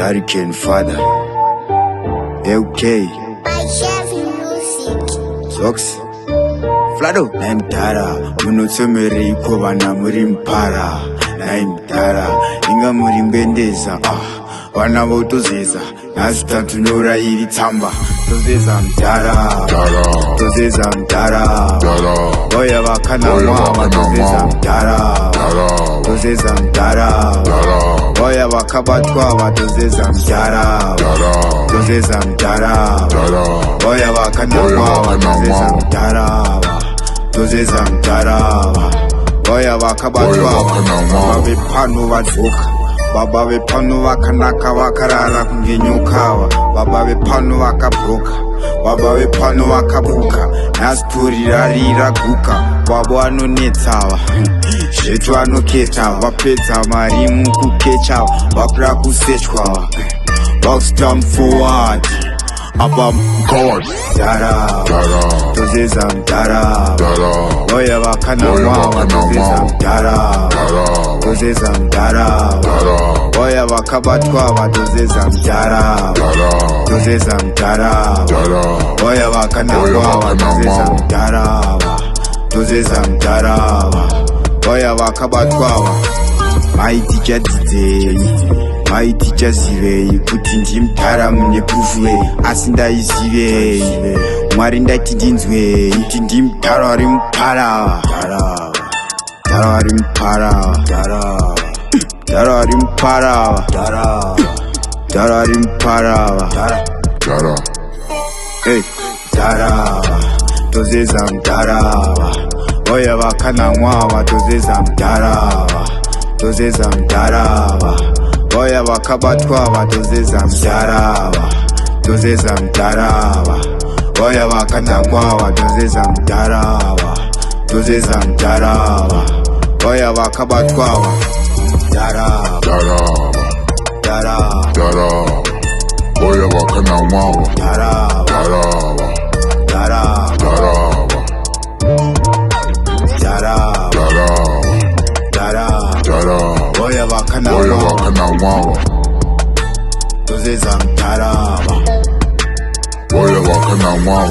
Daddy can father. LK. My chef music. Socks. Flado. Naim Dara. Munotsomere iko na muri mpara. Naim Dara. Inga muri mbendeza. Wana votozeza. Nasita tunora iri tsamba. Tozeza mdara. Tozeza mdara. Oya vakana mwa. Tozeza mdara. Tozeza mdara. Oya vakabatwa. Vatozeza mdara. Tozeza mdara. Oya vakana mwa. Vatozeza mdara. Tozeza mdara. Oya vakabatwa. Vabe pano vatvoka. Baba vepano vakanaka vakarara kungenyukawa. Baba vepano vakabroka. Baba vepano vakabuka. Nastori rarira guka. Baba anonetsawa. Zvetu anoketawa. Vapedza mari mukukechawa. Vapira kusechwawa. Boxdown forward. Abba God. Dara. Tozeza mdara. Oya vakana mwa. Tozeza mdara. Tozeza mdara. Oya vakabatwa. Vatozeza mdara. Tozeza mdara. Oya vakana mwa. Vatozeza mdara. Tozeza mdara. Oya vakabatwa. Maiticha dzidzei. Maiticha zivei. Kuti ndimdara mune proof asi ndaizivei. Mwari ndati ndinzwei. Kuti ndimdara wari mpara. Dara wari mpara. Dara wari mpara. Dara wari mpara. Hey, Dara. Tozeza mdara. Oya vakana mwa. Tozeza mdara. Tozeza mdara. Oya vakabatwa. Vatozeza mdara. Tozeza mdara. Oya vakana mwa. Tozeza mdara. Tozeza mdara. Oya vakabatwa. Dara. Oya vakana mwa. Dara. Oya vakana mwa. Tozeza mdara. Oya vakana mwa.